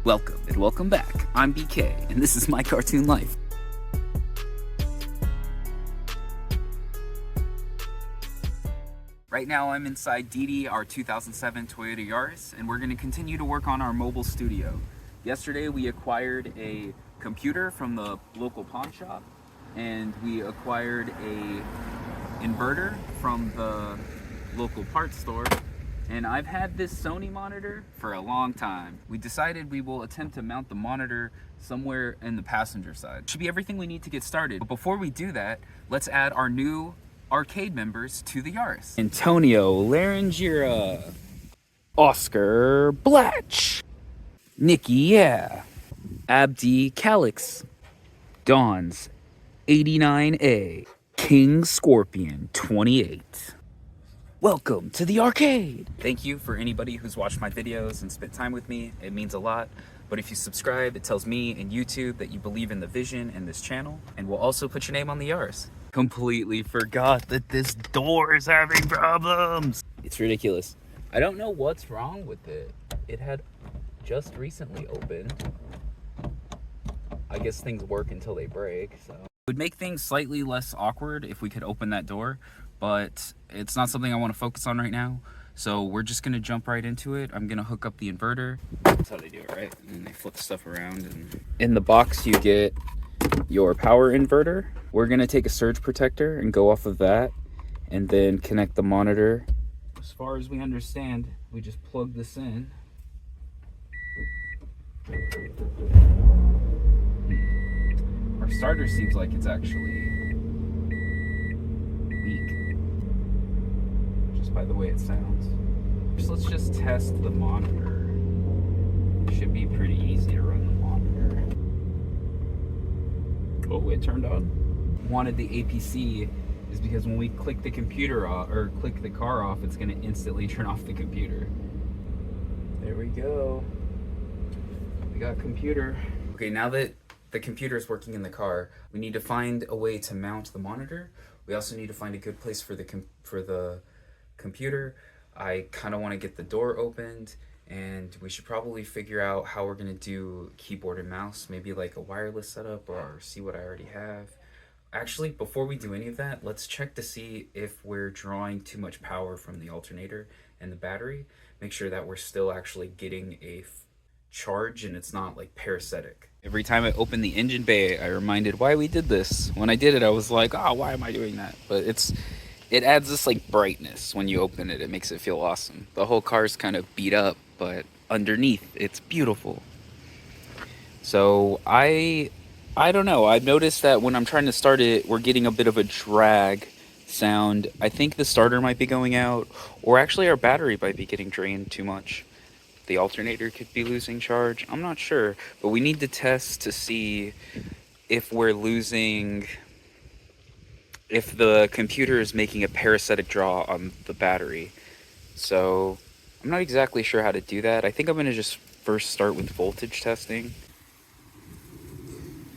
Welcome and welcome back. I'm BK and this is my cartoon life. Right now I'm inside Didi, our 2007 Toyota Yaris, and we're going to continue to work on our mobile studio. Yesterday we acquired a computer from the local pawn shop, and we acquired a inverter from the local parts store. And I've had this Sony monitor for a long time. We decided we will attempt to mount the monitor somewhere in the passenger side. Should be everything we need to get started. But before we do that, let's add our new arcade members to the Yaris. Antonio Larangira, Oscar Blatch, Nikki Yeah, Abdi Calix, Dons 89A, King Scorpion 28. Welcome to the arcade! Thank you for anybody who's watched my videos and spent time with me. It means a lot. But if you subscribe, it tells me and YouTube that you believe in the vision and this channel, and we'll also put your name on the Yaris. Completely forgot that this door is having problems. It's ridiculous. I don't know what's wrong with it. It had just recently opened. I guess things work until they break, so. It would make things slightly less awkward if we could open that door, but it's not something I want to focus on right now. So we're just gonna jump right into it. I'm gonna hook up the inverter. That's how they do it, right? And they flip stuff around. And in the box you get your power inverter. We're gonna take a surge protector and go off of that, and then connect the monitor. As far as we understand, we just plug this in. Our starter seems like it's actually weak, just by the way it sounds. So let's just test the monitor. It should be pretty easy to run the monitor. Oh, it turned on. Wanted the APC is because when we click the computer off, or click the car off, it's gonna instantly turn off the computer. There we go. We got computer. Okay, now that the computer is working in the car, we need to find a way to mount the monitor. We also need to find a good place for the computer. I kind of want to get the door opened, and we should probably figure out how we're going to do keyboard and mouse, maybe like a wireless setup, or see what I already have. Actually, before we do any of that, let's check to see if we're drawing too much power from the alternator and the battery. Make sure that we're still actually getting a charge and it's not like parasitic. Every time I open the engine bay, I reminded why we did this. When I did it, I was like, oh, why am I doing that? But it adds this like brightness when you open it. It makes it feel awesome. The whole car's kind of beat up, but underneath it's beautiful. So I don't know. I've noticed that when I'm trying to start it, we're getting a bit of a drag sound. I think the starter might be going out, or actually our battery might be getting drained too much. The alternator could be losing charge. I'm not sure, but we need to test to see if we're losing, if the computer is making a parasitic draw on the battery. So I'm not exactly sure how to do that. I think I'm gonna just first start with voltage testing.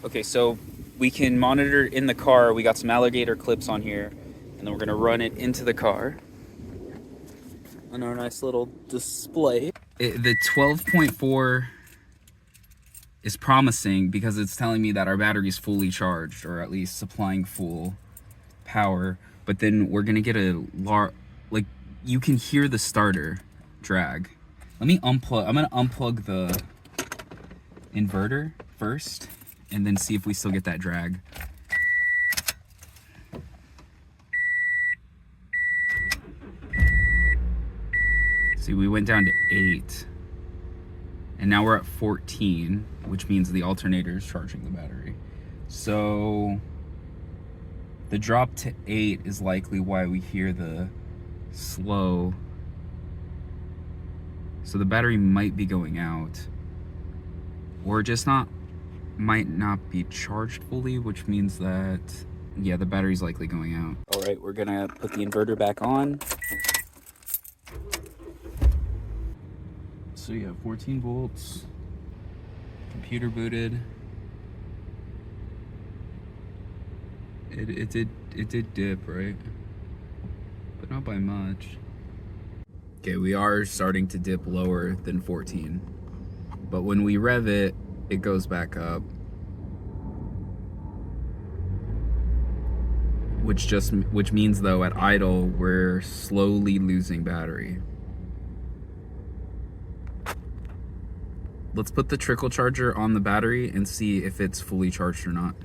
Okay, so we can monitor in the car. We got some alligator clips on here, and then we're gonna run it into the car on our nice little display. The 12.4 is promising because it's telling me that our battery is fully charged, or at least supplying full power. But then we're gonna get a like, you can hear the starter drag. Let me unplug. I'm gonna unplug the inverter first, and then see if we still get that drag. See, we went down to 8, and now we're at 14, which means the alternator is charging the battery. So the drop to 8 is likely why we hear the slow. So the battery might be going out, or just might not be charged fully, which means that, yeah, the battery's likely going out. All right, we're gonna put the inverter back on. So you have 14 volts, computer booted. It did dip, right? But not by much. Okay, we are starting to dip lower than 14. but when we rev it, it goes back up. Which means though at idle, we're slowly losing battery. Let's put the trickle charger on the battery and see if it's fully charged or not.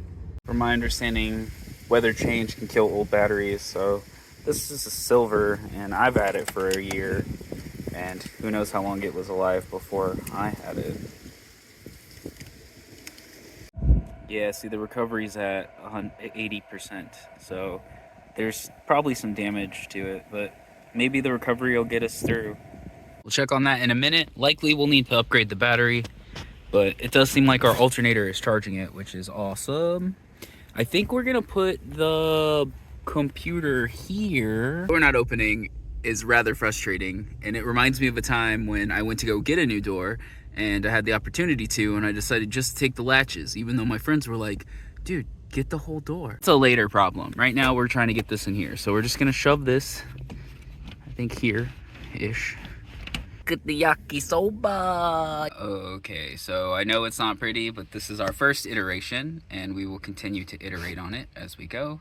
From my understanding, weather change can kill old batteries, so this is a silver and I've had it for a year, and who knows how long it was alive before I had it. Yeah, see, the recovery's at 80%, so there's probably some damage to it, but maybe the recovery will get us through. We'll check on that in a minute. Likely we'll need to upgrade the battery, but it does seem like our alternator is charging it, which is awesome. I think we're gonna put the computer here. Door not opening is rather frustrating, and it reminds me of a time when I went to go get a new door, and I had the opportunity to, and I decided just to take the latches, even though my friends were like, dude, get the whole door. It's a later problem. Right now we're trying to get this in here, so we're just gonna shove this, I think here-ish. Get the yakisoba. Okay, so I know it's not pretty, but this is our first iteration, and we will continue to iterate on it as we go.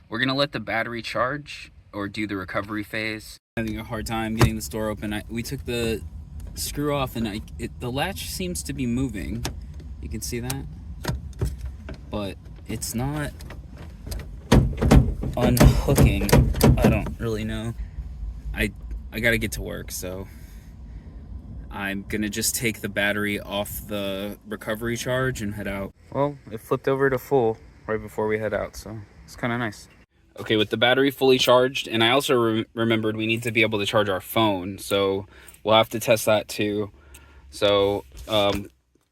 We're gonna let the battery charge or do the recovery phase. I'm having a hard time getting this door open. We took the screw off, and the latch seems to be moving. You can see that, but it's not unhooking. I don't really know. I gotta get to work, so I'm gonna just take the battery off the recovery charge and head out. Well, it flipped over to full right before we head out, so it's kind of nice. Okay, with the battery fully charged, and I also remembered we need to be able to charge our phone, so we'll have to test that too. So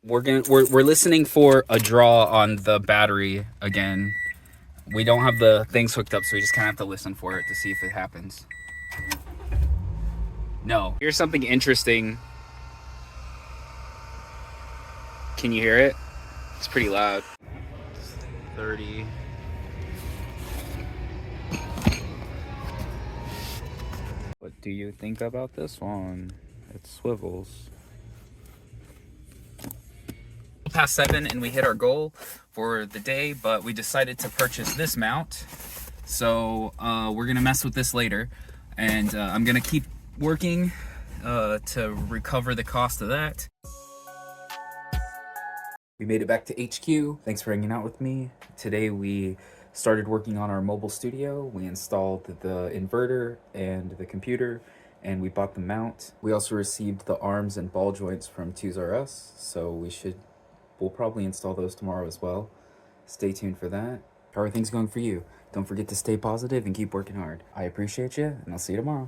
we're listening for a draw on the battery again. We don't have the things hooked up, so we just kind of have to listen for it to see if it happens. No. Here's something interesting. Can you hear it? It's pretty loud. 30. What do you think about this one? It swivels. Past 7 and we hit our goal for the day, but we decided to purchase this mount. So we're gonna mess with this later, and I'm gonna keep working to recover the cost of that. We made it back to HQ. Thanks for hanging out with me. Today we started working on our mobile studio. We installed the inverter and the computer, and we bought the mount. We also received the arms and ball joints from Toys R Us, so we'll probably install those tomorrow as well. Stay tuned for that. How are things going for you? Don't forget to stay positive and keep working hard. I appreciate you, and I'll see you tomorrow.